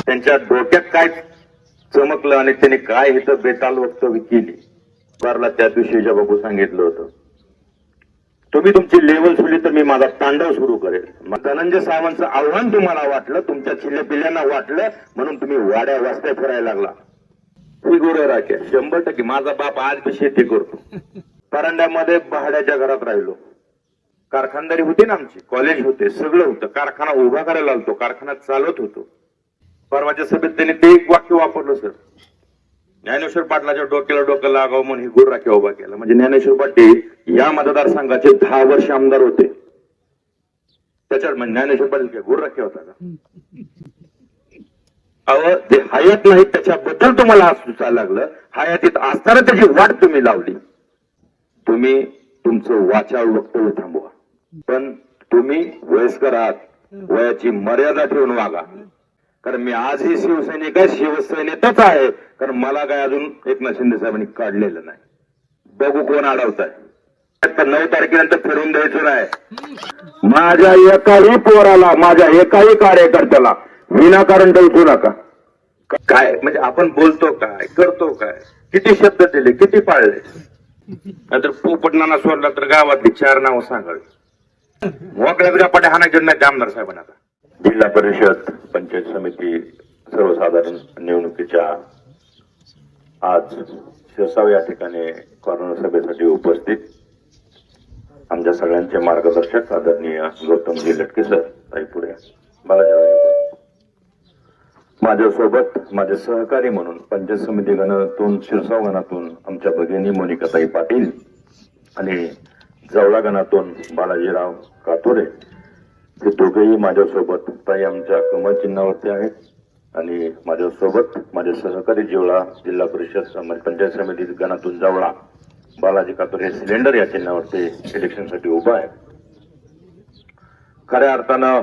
त्यांच्या डोक्यात काय चमकलं आणि त्यांनी काय इथं बेताल वक्तव्य केली. बारला त्या दिवशी बाबू सांगितलं होतं, तुम्ही तुमची लेवल सोडली तर मी माझा तांडव सुरू करेल. धनंजय सावंतचं आव्हान तुम्हाला वाटलं, तुमच्या चिल्ल्या पिल्ल्यांना वाटलं, म्हणून तुम्ही वाड्या वाजता फिरायला लागला. ही गोरे राख्या 100%. माझा बाप आज बी शेती करतो. परांड्यामध्ये भाड्याच्या घरात राहिलो. कारखानदारी होती ना आमची, कॉलेज होते, सगळं होतं. कारखाना उभा करायला आलतो, कारखाना चालवत होतो. परवाच्या सभेत त्यांनी ते एक वाक्य वापरलं, सर ज्ञानेश्वर पाटलाच्या डोक्याला डोकं लागावं म्हणून ही गोर राख्या उभा केला. म्हणजे ज्ञानेश्वर पाटील या मतदारसंघाचे 10 वर्ष आमदार होते. त्याच्यात ज्ञानेश्वर पाटील काय गोर राख्या होता का? अहो, ते हयात नाही त्याच्याबद्दल तुम्हाला आज सुचायला लागलं. हयातीत असताना त्याची वाट तुम्ही लावली. तुम्ही तुमचं वाचाळ वक्तव्य थांबवा, पण तुम्ही वयस्कर आहात, वयाची मर्यादा ठेवून वागा. कारण मी आजही शिवसैनिक आहे, शिवसैनिकच आहे. कारण मला काय अजून एकनाथ शिंदे साहेबांनी काढलेलं नाही. बघू कोण अडवताय. 9 तारखेनंतर फिरून द्यायचं नाही. माझ्या एकाही पोराला, माझ्या एकाही कार्यकर्त्याला विनाकारण डलसू नका. काय म्हणजे आपण बोलतो काय, करतो काय, किती शब्द दिले, किती पाळले. नाहीतर पोपटनाना सोडला तर गावातली 4 नावं सांगावी. मोकळ्या गप्पाट्या हाणायच्या नाही आमदार साहेबांना. जिल्हा परिषद पंचायत समिती सर्वसाधारण निवडणुकीच्या आज शिरसाव या ठिकाणी कॉर्नर सभेसाठी उपस्थित आमच्या सगळ्यांचे मार्गदर्शक आदरणीय गौतमजी लटके सर, ताई पुढे बालाजी, माझ्यासोबत माझे सहकारी म्हणून पंचायत समिती गणातून, शिरसाव गणातून आमच्या भगिनी मोनिकाताई पाटील आणि जवळा गणातून बालाजीराव कातोरे, हे दोघेही माझ्यासोबत. ताई आमच्या कमळ चिन्हावरती आहेत आणि माझ्यासोबत माझे सहकारी जेवळा जिल्हा परिषद पंचायत समिती गणातून जवळा बालाजी कातोरे हे सिलेंडर या चिन्हावरती इलेक्शनसाठी उभा आहे. खऱ्या अर्थानं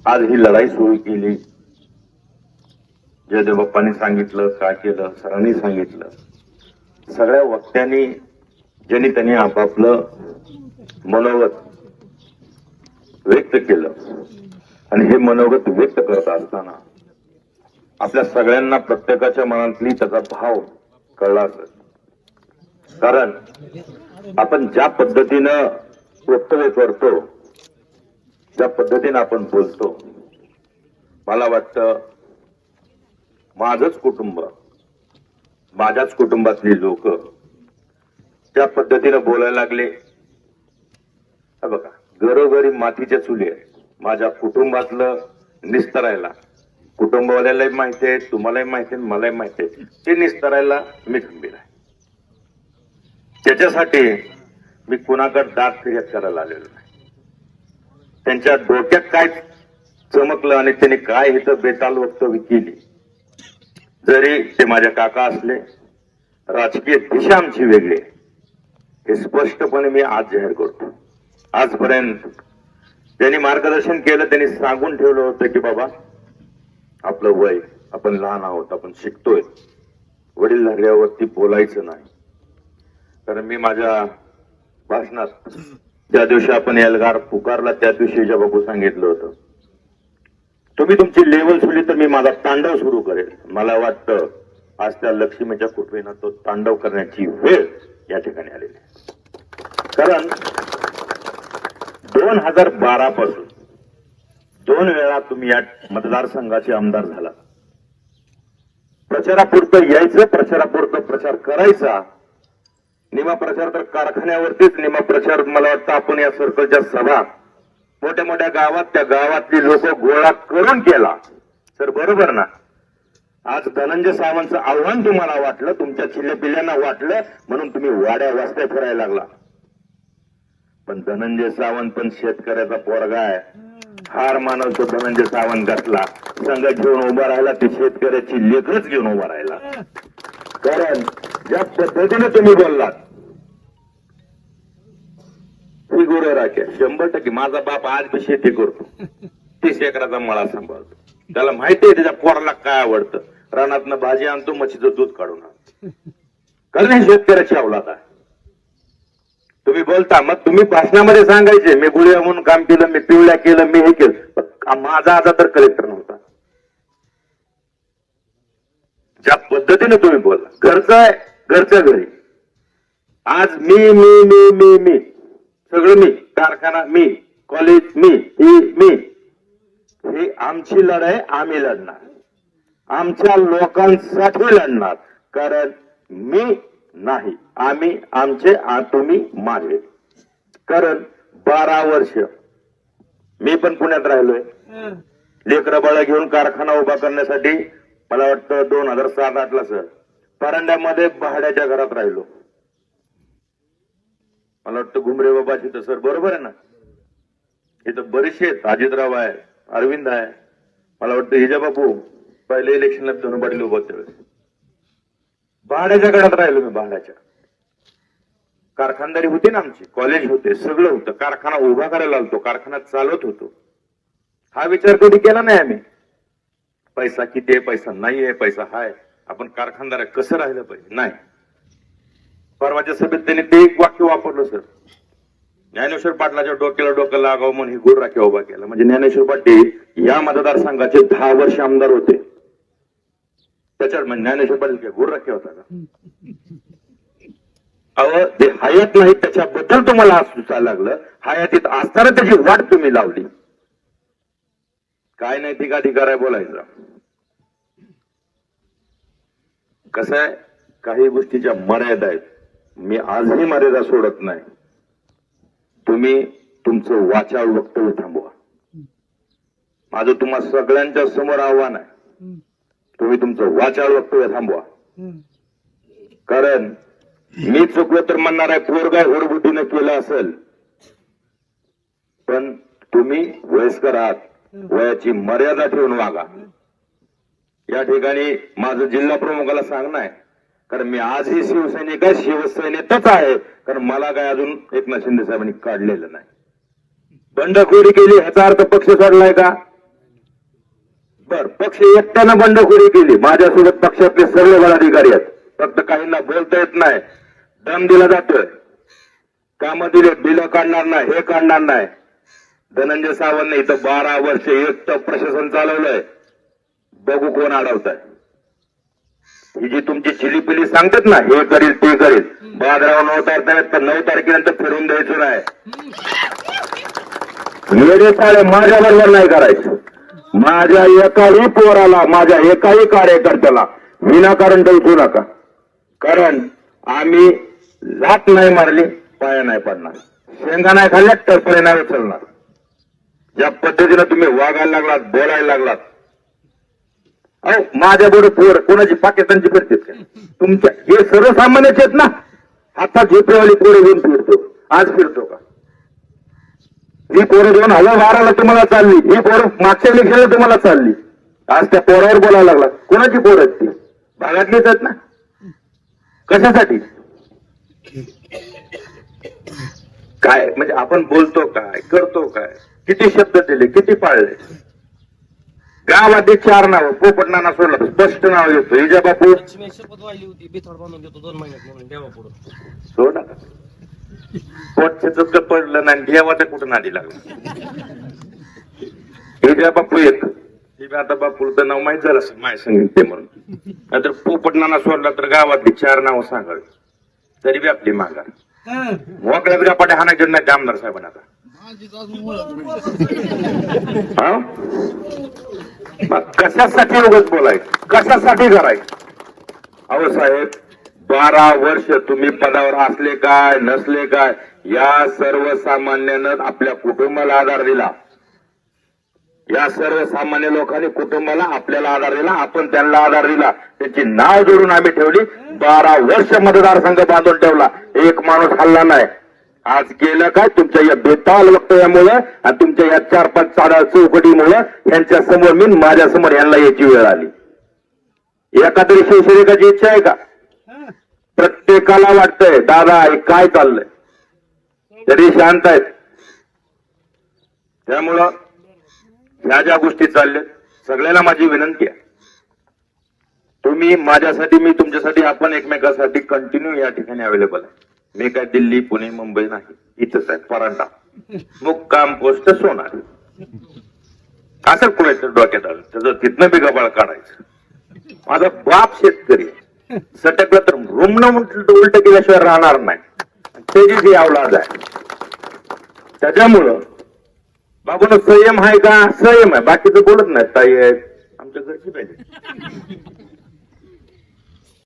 आज ही लढाई सुरू केली. जयदेव बाप्पांनी सांगितलं, काय केलं, सरांनी सांगितलं. सगळ्या वक्त्यांनी ज्यांनी त्यांनी आपापलं मनोगत व्यक्त केलं आणि हे मनोगत व्यक्त करत असताना आपल्या सगळ्यांना प्रत्येकाच्या मनातली त्याचा भाव कळला असेल. कारण आपण ज्या पद्धतीनं वक्तव्य करतो, ज्या पद्धतीने आपण बोलतो, मला वाटतं माझंच कुटुंब, माझ्याच कुटुंबातली लोक त्या पद्धतीने बोलायला लागले. बघा, घरोघरी मातीच्या चुली आहे. माझ्या कुटुंबातलं निस्तरायला कुटुंबवाल्यालाही माहिती आहे, तुम्हालाही माहिती आहे, मलाही माहिती आहे. ते निस्तरायला मी खंबीर आहे. त्याच्यासाठी मी कुणाकडे दाद फिर्याद करायला आलेलो नाही. त्यांच्या डोक्यात काय चमकलं आणि त्यांनी काय इथं बेताल वक्तव्य केली, जरी ते माझे काका असले, राजकीय दिशा आमची वेगळी, हे स्पष्टपणे मी आज जाहीर करतो. आजपर्यंत त्यांनी मार्गदर्शन केलं, त्यांनी सांगून ठेवलं होतं की बाबा आपलं वय, आपण लहान आहोत, आपण शिकतोय, वडील झाल्यावरती बोलायचं नाही. कारण मी माझ्या भाषणात ज्या दिवशी आपण एल्गार पुकारला त्या दिवशी बाबू सांगितलं होतं, तुम्ही तुमची लेवल सोडली तर मी माझा तांडव सुरू करेल. मला वाटतं आज त्या लक्ष्मीच्या कृपेनं तो तांडव करण्याची वेळ या ठिकाणी आलेली आहे. कारण 2012 पासून 2 वेळा तुम्ही या मतदारसंघाचे आमदार झाला. प्रचारापुरतं यायचं, प्रचारापुरतं प्रचार करायचा. निमा प्रचार तर कारखान्यावरतीच, निमा प्रचार मला वाटतं आपण या सर्कलच्या सभा मोठ्या मोठ्या गावात, त्या गावातली लोक गोळा करून केला. सर बरोबर ना? आज धनंजय सावंतचं आव्हान तुम्हाला वाटलं, तुमच्या चिल्ल्या पिल्ल्यांना वाटलं, म्हणून तुम्ही वाड्या वाजता फिरायला लागला. पण धनंजय सावंत पण शेतकऱ्याचा पोरगा आहे. हार मानव तो धनंजय सावंत घातला, संघ घेऊन उभा राहिला, ते शेतकऱ्याची लेकरच घेऊन उभा राहिला. कारण ज्या पद्धतीने तुम्ही बोललात, ही गोरे राख्या 100%. माझा बाप आज बी शेती करतो, 30 एकराचा मळा सांभाळतो. त्याला माहिती आहे त्याच्या पोराला काय आवडतं. रानातनं भाजी आणतो, म्हशीचं दूध काढून आणतो. कारण हे शेतकऱ्याची अवलाद आहे. तुम्ही बोलता, मग तुम्ही भाषणामध्ये सांगायचे मी गुळ्या म्हणून काम केलं, मी पिवळ्या केलं, मी हे केलं. माझा आजा तर कलेक्टर नव्हता. ज्या पद्धतीने तुम्ही बोला, घरचं आहे घरच्या घरी. आज मी मी मी मी मी सगळं मी, कारखाना मी, कॉलेज मी, मी. हे आमची लढाई आम्ही लढणार, आमच्या लोकांसाठी लढणार. कारण मी नाही, आम्ही आमचे, तुम्ही माझे. कारण 12 वर्ष मी पण पुण्यात राहिलोय. लेकरं बाळ घेऊन कारखाना उभा करण्यासाठी मला वाटतं 2007-8 सर परांड्यामध्ये भाड्याच्या घरात राहिलो. मला वाटतं घुमरे बाबाची तर सर बरोबर आहे ना, इथं बरेचसे आहेत. अजितराव आहे, अरविंद आहे, मला वाटतं हिजा बापू पहिले इलेक्शनला दोन पडले उभं त्यावेळेस. भाड्याच्या घरात राहिलो मी. भाड्याच्या कारखानदारी होती ना आमची, कॉलेज होते, सगळं होतं. कारखाना उभा करायला आलतो, कारखाना चालवत होतो. हा विचार कधी केला नाही आम्ही, पैसा किती आहे, पैसा नाही आहे, पैसा हाय, आपण कारखानदार आहे, कसं राहिलं पाहिजे. नाही. परवाच्या सभेत त्यांनी ते एक वाक्य वापरलं सर, ज्ञानेश्वर पाटलाच्या डोक्याला डोकं लागावं म्हणून ही गुर राख्या उभा केला. म्हणजे ज्ञानेश्वर पाटील या मतदारसंघाचे 10 वर्ष आमदार होते. त्याच्यात म्हणजे ज्ञानेश्वर पाटील काय गुर राख्या होता का? अहो, ते हयात नाही त्याच्याबद्दल तुम्हाला आज सुचायला लागलं. हयातीत असताना त्याची वाट तुम्ही लावली. काय नैतिक अधिकार आहे बोलायचा? कसं आहे, काही गोष्टीच्या मर्यादा आहेत. मी आजही मर्यादा सोडत नाही. तुम्ही तुमचं वाचाळ वक्तव्य थांबवा. माझं तुम्हा सगळ्यांच्या समोर आव्हान आहे, तुम्ही तुमचं वाचाळ वक्तव्य थांबवा. कारण मी चुकलो तर म्हणणार आहे पोरगा होडबुद्धीनं केलं असेल, पण तुम्ही वयस्कर आहात, वयाची मर्यादा ठेवून वागा. या ठिकाणी माझं जिल्हा प्रमुखाला सांगणं आहे, कारण मी आजही शिवसैनिक आहे, शिवसैनिकच आहे. कारण मला काय अजून एकनाथ शिंदे साहेबांनी काढलेलं नाही. बंडखोरी केली ह्याचा अर्थ पक्ष सोडलाय का? बर, पक्ष एकट्यानं बंडखोरी केली. माझ्यासोबत पक्षातले सर्व पदाधिकारी आहेत, फक्त काहींना बोलता येत नाही, दम दिला जातोय. कामं दिले, बिलं काढणार नाही, हे काढणार नाही. धनंजय सावंतने इथं 12 वर्ष एकटं प्रशासन चालवलंय. बघू कोण अडवत आहे. ही जी तुमची चिलीपिली सांगतात ना, हे करील ते करील, बाजारावर 9 तारखेनंतर तर 9 तारखेनंतर फिरून द्यायचं नाही. मेरे साळे माझ्या बरोबर नाही करायचं. माझ्या एकाही पोराला, माझ्या एकाही कार्यकर्त्याला विनाकारण डळकू नका. कारण आम्ही लाट नाही मारली, पाया नाही पडणार, शेंगा नाही खाल्ल्या, टरफळे नाही उचलणार. ज्या पद्धतीनं तुम्ही वागायला लागलात, बोलायला लागलात, अहो माझ्या बरोबर पोर कोणाची पाकिस्तानची फिरतेत का? तुमच्या हे सर्वसामान्यचे आहेत ना. हातात झोपेवाली पोरं घेऊन फिरतो, आज फिरतो का? ही पोरं 2012ला तुम्हाला चालली, ही पोरं मागच्या इलेक्शनला तुम्हाला चालली. आज त्या पोरावर बोलायला लागला. कोणाची पोरं आहेत ती? भागातलीच आहेत ना. कशासाठी? काय म्हणजे आपण बोलतो काय, करतो काय, किती शब्द दिले, किती पाळले. गावात 4 नाव, पोपट नाना सोडला स्पष्ट नाव येतो, हिजा बापू शपथ वाहिली होती, बिथाड बांधून देतो 2 महिन्यात म्हणून देवा पुढं. सोडा पोटच पडलं नाही, देवाचा कुठं नादी लागला. हिजा बापू येत, आता बापूचं नाव माहीत झालं असं माय सांगितले म्हणून. नाहीतर पोपट नाना सोडला तर गावातली 4 नावं सांगावी, तरी बी आपली माघार. मोकळ्या बिरापाट्या हाणायचे नाही आमदार साहेबांना. आता कशासाठी उगाच बोलायचं, कशासाठी करायचं? अहो साहेब, 12 वर्ष तुम्ही पदावर असले काय नसले काय, या सर्वसामान्यानं आपल्या कुटुंबाला आधार दिला. या सर्वसामान्य लोकांनी कुटुंबाला आपल्याला आधार दिला, आपण त्यांना आधार दिला. त्याची नाव जोडून आम्ही ठेवली. 12 वर्ष मतदारसंघ बांधून ठेवला, एक माणूस हल्ला नाही. आज गेलं काय तुमच्या या बेताल वक्तव्यामुळं आणि तुमच्या या 4-5 चाडा चौकटीमुळं यांच्या समोर मी, माझ्या समोर यांना याची वेळ आली. एखादी शिवसैनिकाची इच्छा आहे का? प्रत्येकाला वाटतंय दादा काय चाललंय, तरी शांत आहेत. त्यामुळं ह्या ज्या गोष्टी चालल्या, सगळ्याला माझी विनंती आहे, तुम्ही माझ्यासाठी, मी तुमच्यासाठी, आपण एकमेकांसाठी कंटिन्यू या ठिकाणी अवेलेबल आहे. मी काय दिल्ली, पुणे, मुंबई नाही, इथंच आहे. परांडा, मुक्काम पोस्ट सोनार. असं कुणाचं डोक्यात आलं त्याचं तिथनं बी गबाळ काढायचं. माझा बाप शेतकरी आहे. सटकलं तर रुमणं उलट केल्याशिवाय राहणार नाही. त्याची जी अवलाद आहे त्याच्यामुळं बाबून संयम आहे का? संयम आहे. बाकीचं बोलत नाही. ताई आहेत आमच्या घरची पाहिजे